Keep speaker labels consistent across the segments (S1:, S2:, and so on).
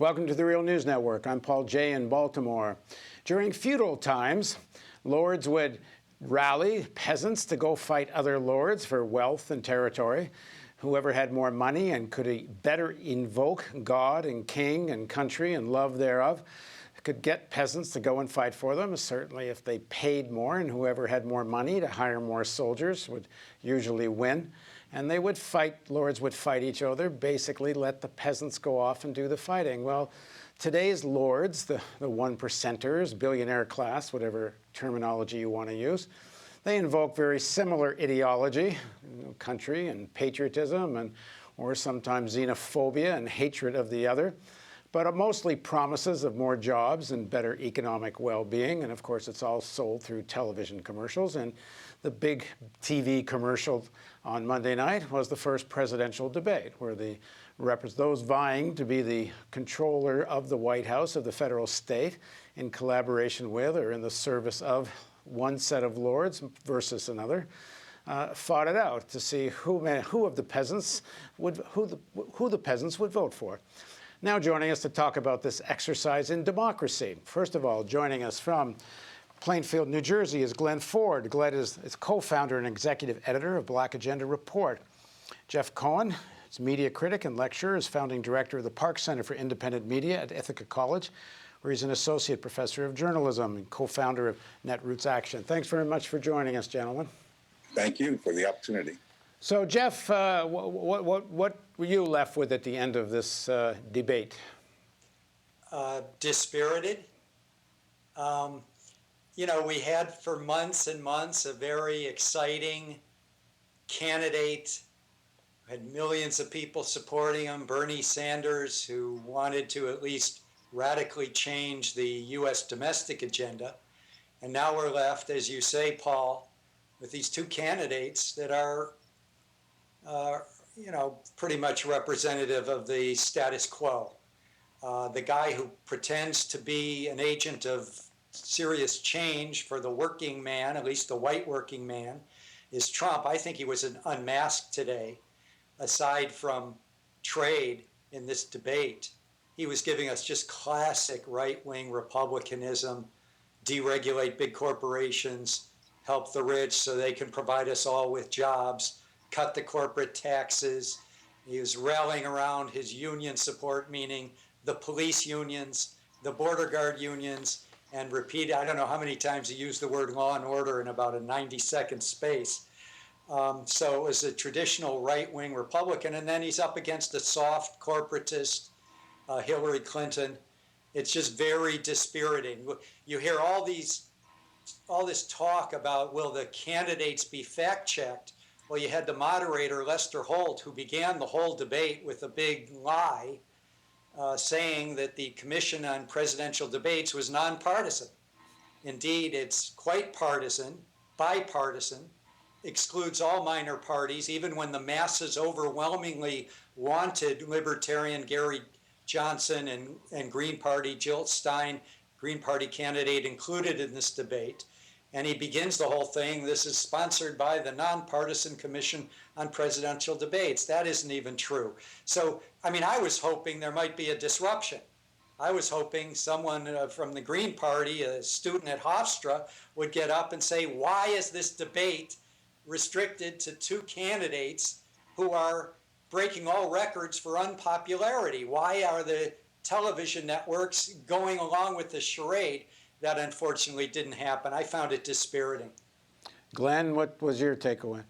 S1: Welcome to the Real News Network. I'm Paul Jay in Baltimore. During feudal times, lords would rally peasants to go fight other lords for wealth and territory. Whoever had more money and could better invoke God and king and country and love thereof could get peasants to go and fight for them, certainly if they paid more, and whoever had more money to hire more soldiers would usually win. And they would fight, lords would fight each other, basically let the peasants go off and do the fighting. Well, today's lords, the one percenters, billionaire class, whatever terminology you want to use, they invoke very similar ideology, country and patriotism, or sometimes xenophobia and hatred of the other, but mostly promises of more jobs and better economic well-being. And of course, it's all sold through television commercials. And the big TV commercial on Monday night was the first presidential debate, where those vying to be the controller of the White House, of the federal state, in collaboration with or in the service of one set of lords versus another, fought it out to see who the peasants would vote for. Now joining us to talk about this exercise in democracy. First of all, joining us from Plainfield, New Jersey, is Glenn Ford. Glenn is co-founder and executive editor of Black Agenda Report. Jeff Cohen is media critic and lecturer, is founding director of the Park Center for Independent Media at Ithaca College, where he's an associate professor of journalism and co-founder of Netroots Action. Thanks very much for joining us, gentlemen.
S2: Thank you for the opportunity.
S1: So, Jeff, what were you left with at the end of this debate?
S3: Dispirited. You know, we had for months and months a very exciting candidate, had millions of people supporting him, Bernie Sanders, who wanted to at least radically change the U.S. domestic agenda. And now we're left, as you say, Paul, with these two candidates that are pretty much representative of the status quo. The guy who pretends to be an agent of serious change for the working man, at least the white working man, is Trump. I think he was unmasked today. Aside from trade in this debate, he was giving us just classic right-wing republicanism, deregulate big corporations, help the rich so they can provide us all with jobs, cut the corporate taxes. He was rallying around his union support, meaning the police unions, the border guard unions, and repeat, I don't know how many times he used the word law and order in about a 90-second space. So it was a traditional right-wing Republican, and then he's up against a soft corporatist, Hillary Clinton. It's just very dispiriting. You hear all this talk about, will the candidates be fact-checked? Well, you had the moderator, Lester Holt, who began the whole debate with a big lie, saying that the Commission on Presidential Debates was nonpartisan. Indeed, it's quite partisan, bipartisan, excludes all minor parties, even when the masses overwhelmingly wanted Libertarian Gary Johnson and Green Party Jill Stein, Green Party candidate, included in this debate. And he begins the whole thing, this is sponsored by the Nonpartisan Commission on Presidential Debates. That isn't even true. So, I mean, I was hoping there might be a disruption. I was hoping someone from the Green Party, a student at Hofstra, would get up and say, why is this debate restricted to two candidates who are breaking all records for unpopularity? Why are the television networks going along with the charade? That unfortunately didn't happen. I found it dispiriting.
S1: Glenn, what was your takeaway?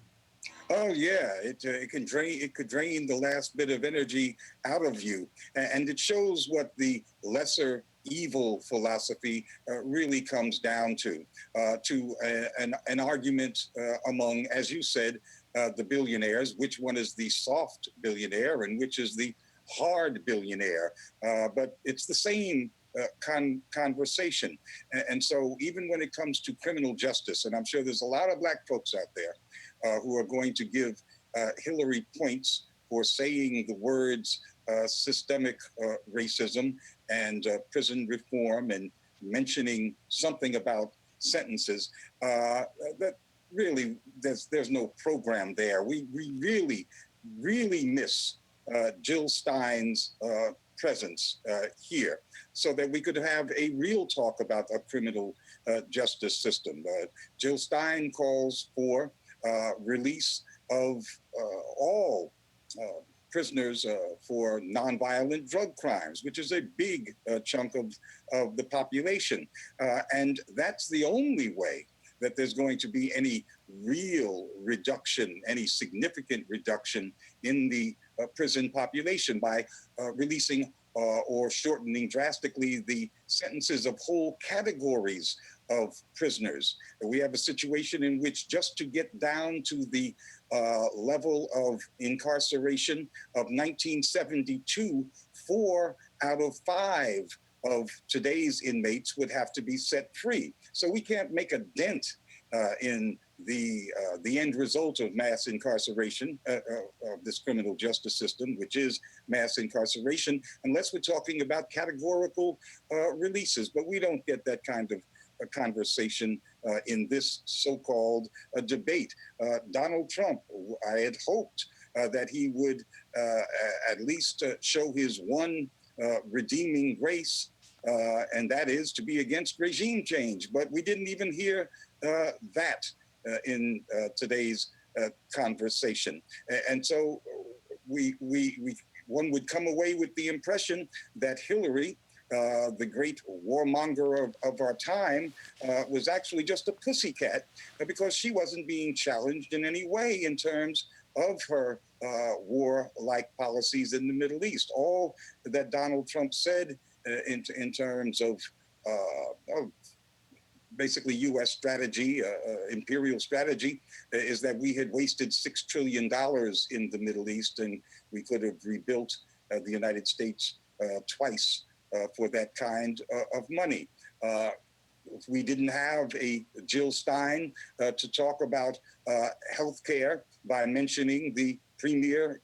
S2: Oh yeah, it could drain the last bit of energy out of you, and it shows what the lesser evil philosophy really comes down to an argument among, as you said, the billionaires. Which one is the soft billionaire and which is the hard billionaire? But it's the same conversation. And so even when it comes to criminal justice, and I'm sure there's a lot of black folks out there who are going to give Hillary points for saying the words systemic racism and prison reform and mentioning something about sentences, that really there's no program there. We really miss Jill Stein's presence here, so that we could have a real talk about a criminal justice system. Jill Stein calls for release of all prisoners for nonviolent drug crimes, which is a big chunk of the population. And that's the only way that there's going to be any real reduction, any significant reduction in the prison population, by releasing or shortening drastically the sentences of whole categories of prisoners. We have a situation in which, just to get down to the level of incarceration of 1972, 4 out of 5 of today's inmates would have to be set free. So we can't make a dent in the end result of mass incarceration of this criminal justice system, which is mass incarceration, unless we're talking about categorical releases. But we don't get that kind of a conversation in this so-called debate. Donald Trump, I had hoped that he would at least show his one redeeming grace, and that is to be against regime change. But we didn't even hear that in today's conversation. And so one would come away with the impression that Hillary, the great warmonger of our time, was actually just a pussycat, because she wasn't being challenged in any way in terms of her war-like policies in the Middle East. All that Donald Trump said in terms of basically U.S. strategy, imperial strategy, is that we had wasted $6 trillion in the Middle East, and we could have rebuilt the United States twice for that kind of money. We didn't have a Jill Stein to talk about healthcare by mentioning the premier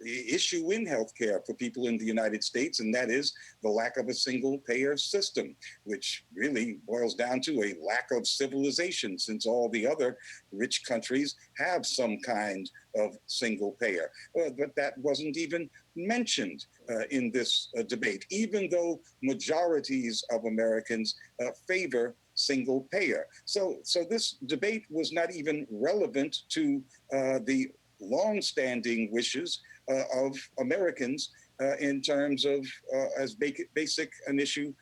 S2: issue in healthcare for people in the United States, and that is the lack of a single-payer system, which really boils down to a lack of civilization, since all the other rich countries have some kind of single-payer. But that wasn't even mentioned in this debate, even though majorities of Americans favor single payer. So this debate was not even relevant to the long-standing wishes of Americans in terms of as basic an issue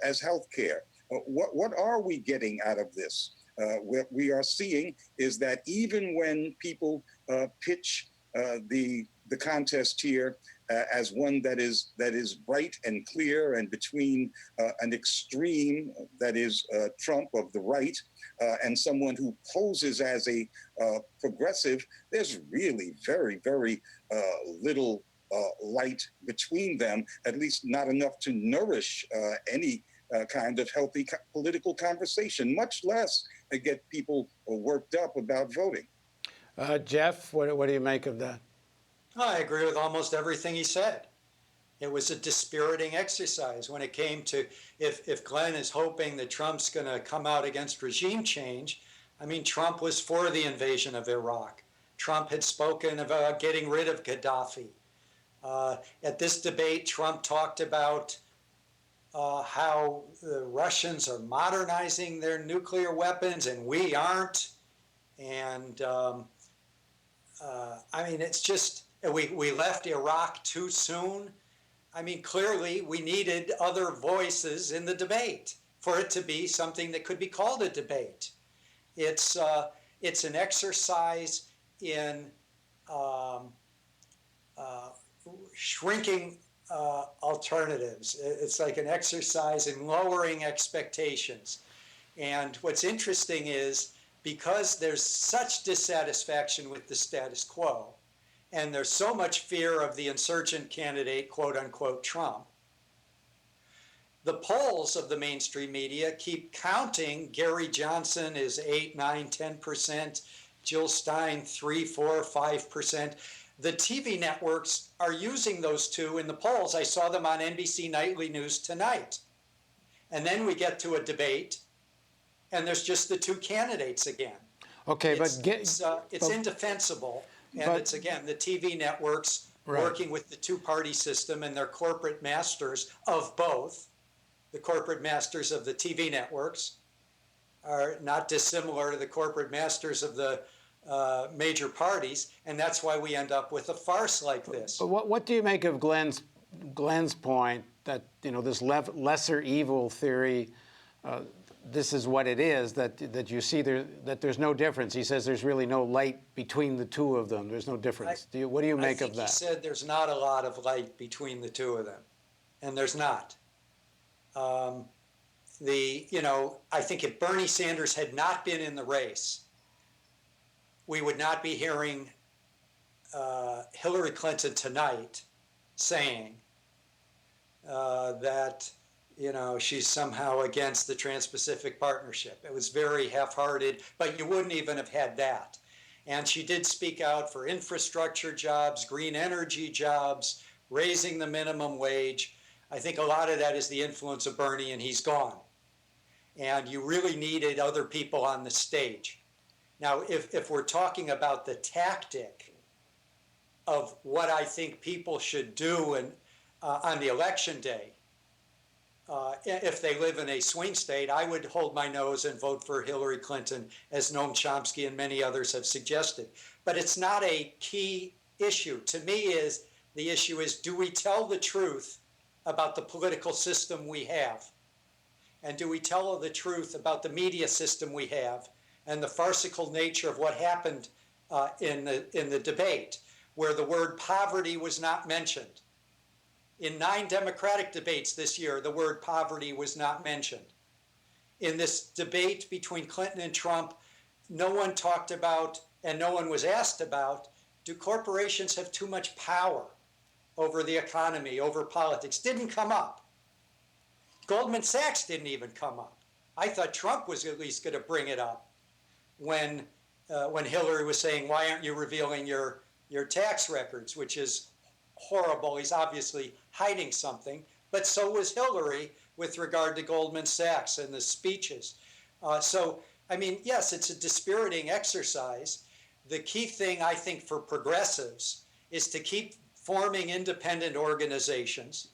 S2: as healthcare. What are we getting out of this? What we are seeing is that even when people pitch the contest here as one that is bright and clear and between an extreme that is Trump of the right and someone who poses as a progressive, there's really very, very little light between them, at least not enough to nourish any kind of healthy political conversation, much less get people worked up about voting.
S1: Jeff, what do you make of that?
S3: I agree with almost everything he said. It was a dispiriting exercise when it came to, if Glenn is hoping that Trump's going to come out against regime change. I mean, Trump was for the invasion of Iraq. Trump had spoken about getting rid of Gaddafi. At this debate, Trump talked about how the Russians are modernizing their nuclear weapons and we aren't. And I mean, it's just, we left Iraq too soon. I mean, clearly we needed other voices in the debate for it to be something that could be called a debate. It's an exercise in shrinking alternatives. It's like an exercise in lowering expectations. And what's interesting is, because there's such dissatisfaction with the status quo, and there's so much fear of the insurgent candidate, quote unquote, Trump, the polls of the mainstream media keep counting. Gary Johnson is 8, 9, 10%, Jill Stein 3, 4, 5%. The TV networks are using those two in the polls. I saw them on NBC Nightly News tonight. And then we get to a debate, and there's just the two candidates again.
S1: Okay,
S3: it's indefensible. And it's, again, the TV networks
S1: Right.
S3: working with the two-party system and their corporate masters of both. The corporate masters of the TV networks are not dissimilar to the corporate masters of the major parties, and that's why we end up with a farce like this.
S1: But what do you make of Glenn's point that, you know, this lesser evil theory, this is what it is, that you see that there's no difference. He says there's really no light between the two of them. There's no difference. What do you make of that?
S3: He said there's not a lot of light between the two of them, and there's not. I think if Bernie Sanders had not been in the race, we would not be hearing Hillary Clinton tonight saying that, you know, she's somehow against the Trans-Pacific Partnership. It was very half-hearted, but you wouldn't even have had that. And she did speak out for infrastructure jobs, green energy jobs, raising the minimum wage. I think a lot of that is the influence of Bernie, and he's gone. And you really needed other people on the stage. Now, if we're talking about the tactic of what I think people should do on the election day, if they live in a swing state, I would hold my nose and vote for Hillary Clinton, as Noam Chomsky and many others have suggested. But it's not a key issue. To me, the issue is, do we tell the truth about the political system we have? And do we tell the truth about the media system we have and the farcical nature of what happened in the debate, where the word poverty was not mentioned? In 9 Democratic debates this year, the word poverty was not mentioned. In this debate between Clinton and Trump, no one talked about, and no one was asked about, do corporations have too much power over the economy, over politics? Didn't come up. Goldman Sachs didn't even come up. I thought Trump was at least going to bring it up when Hillary was saying, why aren't you revealing your tax records, which is horrible. He's obviously hiding something, but so was Hillary with regard to Goldman Sachs and the speeches. So, I mean, yes, it's a dispiriting exercise. The key thing, I think, for progressives is to keep forming independent organizations.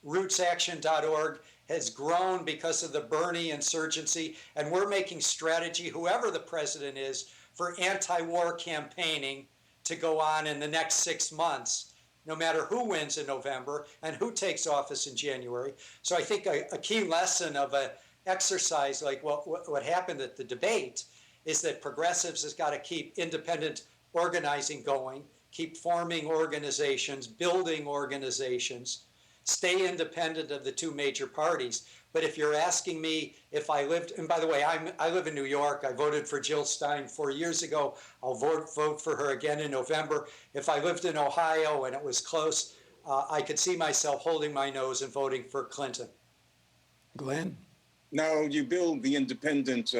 S3: RootsAction.org has grown because of the Bernie insurgency, and we're making strategy, whoever the president is, for anti-war campaigning to go on in the next 6 months, no matter who wins in November and who takes office in January. So I think a key lesson of an exercise like what happened at the debate is that progressives has got to keep independent organizing going, keep forming organizations, building organizations, stay independent of the two major parties. But if you're asking me if I lived, and by the way, I live in New York. I voted for Jill Stein 4 years ago. I'll vote for her again in November. If I lived in Ohio and it was close, I could see myself holding my nose and voting for Clinton.
S1: Glenn?
S2: Now, you build the independent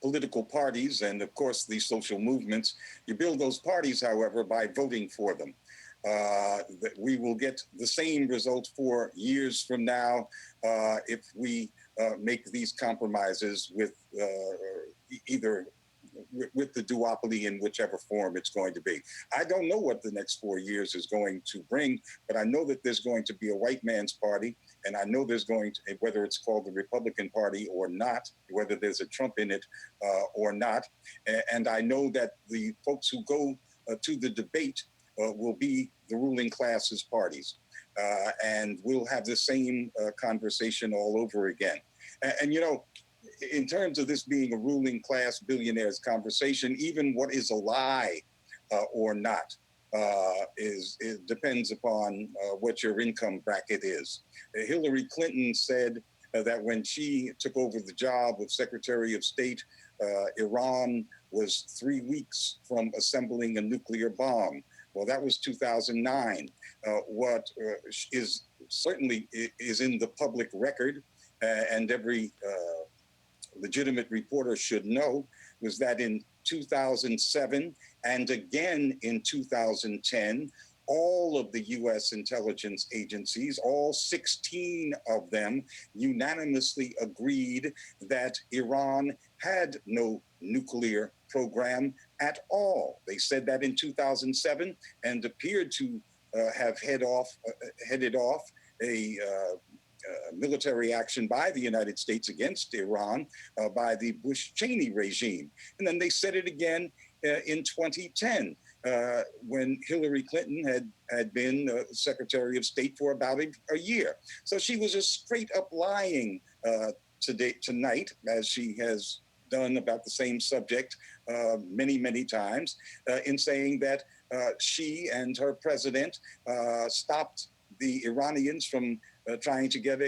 S2: political parties and, of course, the social movements. You build those parties, however, by voting for them. That we will get the same result 4 years from now if we make these compromises with either with the duopoly in whichever form it's going to be. I don't know what the next 4 years is going to bring, but I know that there's going to be a white man's party, and I know there's going to, whether it's called the Republican Party or not, whether there's a Trump in it or not, and I know that the folks who go to the debate will be the ruling class's parties. And we'll have the same conversation all over again. And, you know, in terms of this being a ruling class billionaires conversation, even what is a lie or not it depends upon what your income bracket is. Hillary Clinton said that when she took over the job of Secretary of State, Iran was 3 weeks from assembling a nuclear bomb. Well, that was 2009. What is certainly is in the public record, and every legitimate reporter should know, was that in 2007 and again in 2010, all of the U.S. intelligence agencies, all 16 of them, unanimously agreed that Iran had no nuclear program at all. They said that in 2007 and appeared to have headed off a military action by the United States against Iran by the Bush-Cheney regime. And then they said it again in 2010 when Hillary Clinton had been Secretary of State for about a year. So she was just straight up lying tonight, as she has done about the same subject many, many times, in saying that she and her president stopped the Iranians from trying to get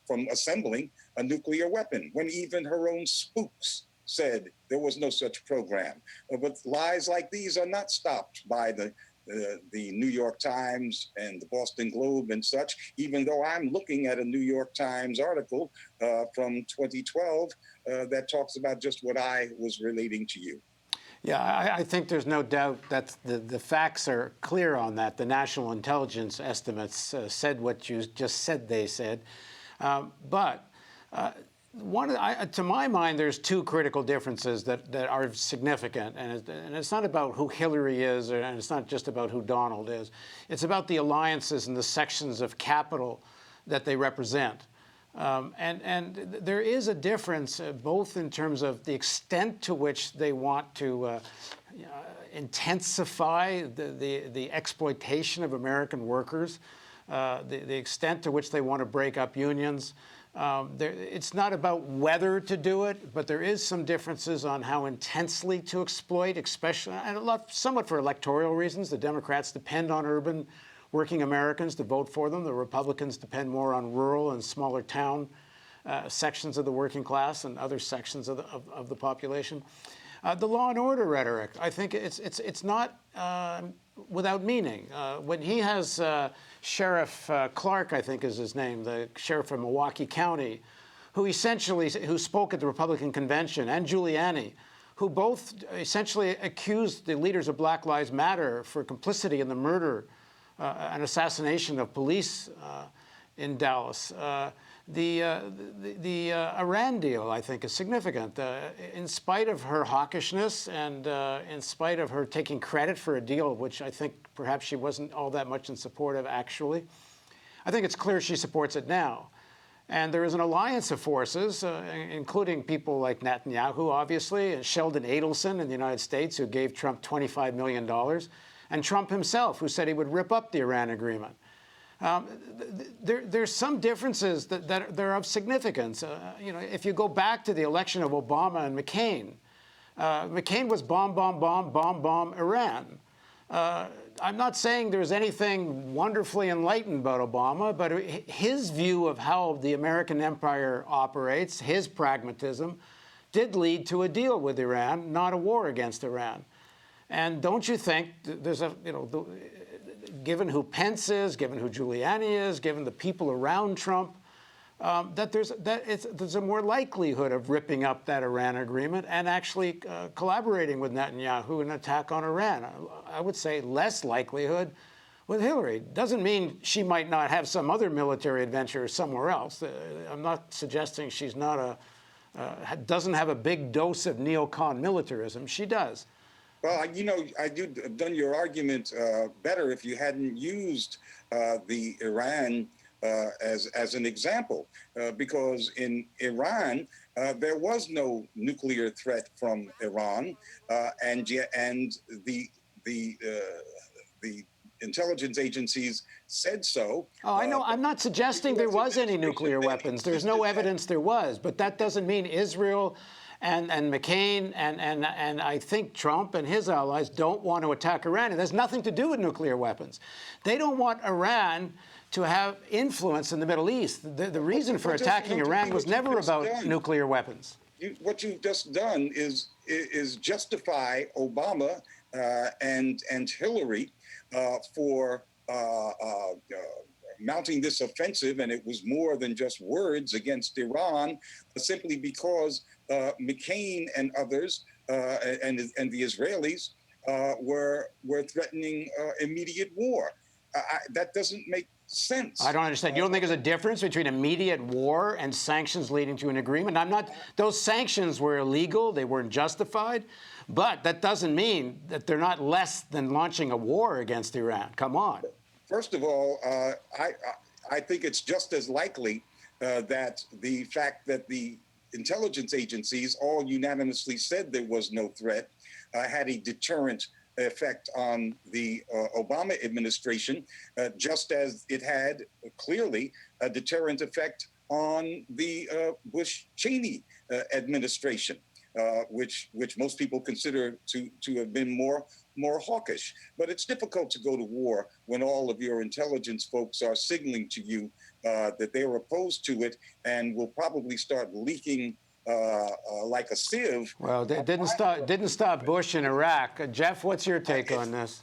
S2: from assembling a nuclear weapon, when even her own spooks said there was no such program. But lies like these are not stopped by the New York Times and the Boston Globe and such, even though I'm looking at a New York Times article from 2012 that talks about just what I was relating to you.
S1: Yeah, I think there's no doubt that the facts are clear on that. The national intelligence estimates said what you just said they said. But to my mind, there's two critical differences that are significant. And it's not about who Hillary is, and it's not just about who Donald is. It's about the alliances and the sections of capital that they represent. And there is a difference both in terms of the extent to which they want to intensify the exploitation of American workers, the extent to which they want to break up unions. It's not about whether to do it, but there is some differences on how intensely to exploit, especially somewhat for electoral reasons. The Democrats depend on urban working Americans to vote for them. The Republicans depend more on rural and smaller town sections of the working class and other sections of the population. The law and order rhetoric, I think it's not without meaning. When he has Sheriff Clark, I think is his name, the sheriff of Milwaukee County, who spoke at the Republican convention, and Giuliani, who both essentially accused the leaders of Black Lives Matter for complicity in the murder and assassination of police in Dallas. The Iran deal, I think, is significant. In spite of her hawkishness and in spite of her taking credit for a deal, which I think perhaps she wasn't all that much in support of actually, I think it's clear she supports it now. And there is an alliance of forces, including people like Netanyahu, obviously, and Sheldon Adelson in the United States, who gave Trump $25 million. And Trump himself, who said he would rip up the Iran agreement. There's some differences that are of significance. If you go back to the election of Obama and McCain, McCain was bomb, bomb, bomb, bomb, bomb Iran. I'm not saying there's anything wonderfully enlightened about Obama, but his view of how the American empire operates, his pragmatism, did lead to a deal with Iran, not a war against Iran. And don't you think there's given who Pence is, given who Giuliani is, given the people around Trump, that there's a more likelihood of ripping up that Iran agreement and actually collaborating with Netanyahu in an attack on Iran? I would say less likelihood with Hillary. Doesn't mean she might not have some other military adventure somewhere else. I'm not suggesting she's not doesn't have a big dose of neocon militarism. She does.
S2: Well, I'd have done your argument better if you hadn't used the Iran as an example, because in Iran there was no nuclear threat from Iran, and the intelligence agencies said so.
S1: Oh, I know. I'm not suggesting there was any nuclear weapons. There's no evidence there was, but that doesn't mean Israel and McCain and I think Trump and his allies don't want to attack Iran. It has nothing to do with nuclear weapons. They don't want Iran to have influence in the Middle East. The reason for attacking Iran was never about nuclear weapons.
S2: What you've just done is justify Obama and Hillary for mounting this offensive, and it was more than just words against Iran, simply because McCain and others and the Israelis were threatening immediate war. That doesn't make sense.
S1: I don't understand. You don't think there's a difference between immediate war and sanctions leading to an agreement? Those sanctions were illegal. They weren't justified. But that doesn't mean that they're not less than launching a war against Iran. Come on.
S2: First of all, I think it's just as likely that the fact that the intelligence agencies all unanimously said there was no threat had a deterrent effect on the Obama administration, just as it had clearly a deterrent effect on the Bush-Cheney administration, which most people consider to have been more hawkish. But it's difficult to go to war when all of your intelligence folks are signaling to you that they're opposed to it and will probably start leaking like a sieve.
S1: Well, it didn't stop Bush in Iraq. Jeff, what's your take on this?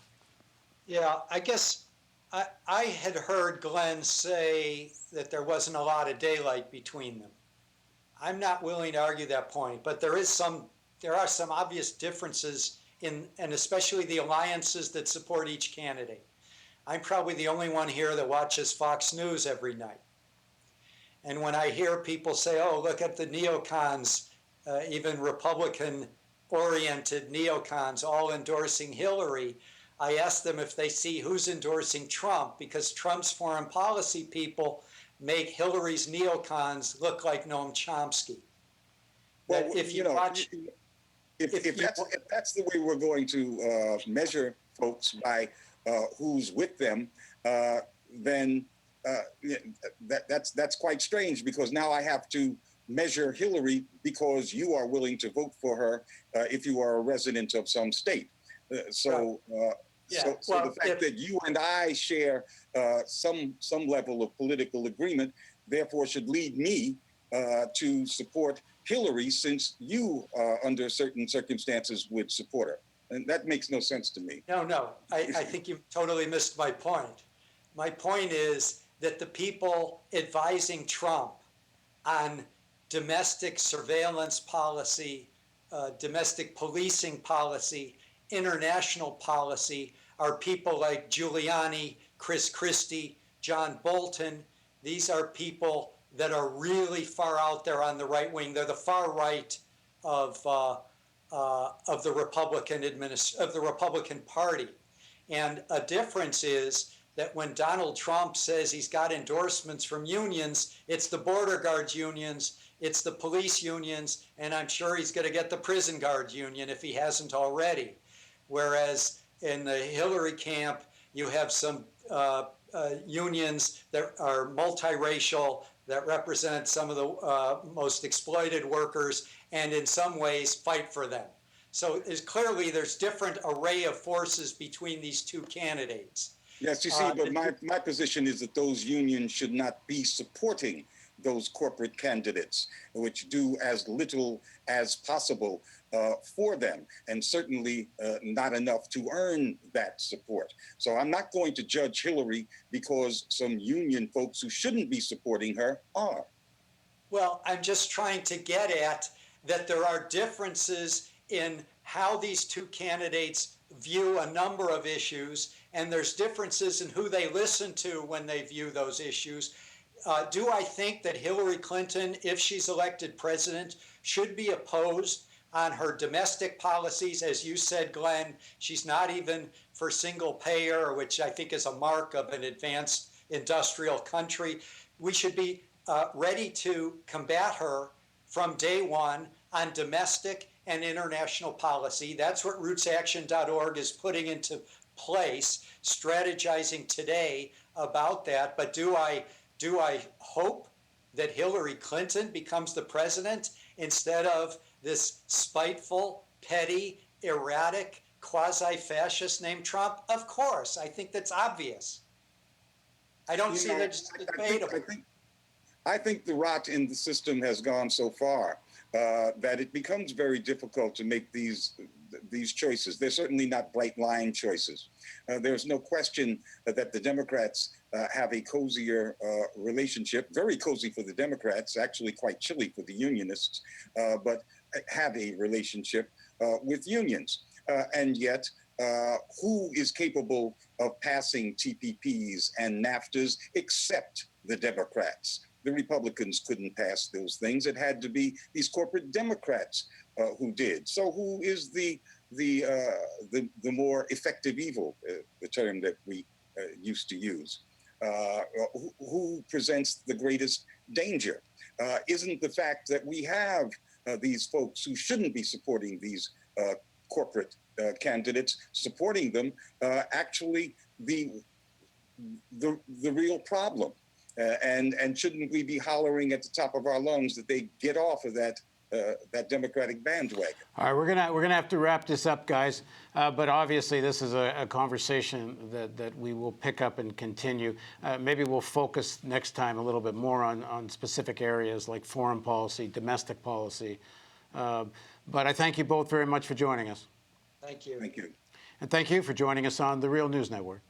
S3: Yeah, I guess I had heard Glenn say that there wasn't a lot of daylight between them. I'm not willing to argue that point, but there are some obvious differences and especially the alliances that support each candidate. I'm probably the only one here that watches Fox News every night. And when I hear people say, oh, look at the neocons, even Republican-oriented neocons all endorsing Hillary, I ask them if they see who's endorsing Trump, because Trump's foreign policy people make Hillary's neocons look like Noam Chomsky.
S2: Well,
S3: if you watch...
S2: If that's the way we're going to measure folks by who's with them, then that's quite strange, because now I have to measure Hillary because you are willing to vote for her if you are a resident of some state. So the fact that you and I share some level of political agreement, therefore, should lead me to support Hillary, since you, under certain circumstances, would support her. And that makes no sense to me.
S3: No, I think you totally missed my point. My point is that the people advising Trump on domestic surveillance policy, domestic policing policy, international policy are people like Giuliani, Chris Christie, John Bolton. These are people that are really far out there on the right wing. They're the far right of the Republican Party. And a difference is that when Donald Trump says he's got endorsements from unions, it's the border guards unions, it's the police unions, and I'm sure he's going to get the prison guard union if he hasn't already. Whereas in the Hillary camp, you have some unions that are multiracial, that represent some of the most exploited workers, and in some ways fight for them. So there's different array of forces between these two candidates.
S2: Yes, you see, but my position is that those unions should not be supporting those corporate candidates, which do as little as possible for them, and certainly not enough to earn that support. So I'm not going to judge Hillary because some union folks who shouldn't be supporting her are.
S3: Well, I'm just trying to get at that there are differences in how these two candidates view a number of issues, and there's differences in who they listen to when they view those issues. Do I think that Hillary Clinton, if she's elected president, should be opposed on her domestic policies? As you said, Glenn, she's not even for single payer, which I think is a mark of an advanced industrial country. We should be ready to combat her from day one on domestic and international policy. That's what rootsaction.org is putting into place, strategizing today about that. But do I hope that Hillary Clinton becomes the president instead of this spiteful, petty, erratic, quasi-fascist named Trump? Of course. I think that's obvious. I don't see that it's debatable.
S2: I think the rot in the system has gone so far that it becomes very difficult to make these choices. They're certainly not bright line choices. There's no question that the Democrats have a cozier relationship, very cozy for the Democrats, actually quite chilly for the unionists, but have a relationship with unions. And yet, who is capable of passing TPPs and NAFTAs except the Democrats? The Republicans couldn't pass those things. It had to be these corporate Democrats who did. So who is the more effective evil, the term that we used to use. Who presents the greatest danger? Isn't the fact that we have these folks who shouldn't be supporting these corporate candidates, supporting them, actually the real problem? And shouldn't we be hollering at the top of our lungs that they get off of that Democratic bandwagon?
S1: All right, we're gonna have to wrap this up, guys. But obviously, this is a conversation that we will pick up and continue. Maybe we'll focus next time a little bit more on specific areas like foreign policy, domestic policy. But I thank you both very much for joining us.
S3: Thank you.
S2: Thank you.
S1: And thank you for joining us on the Real News Network.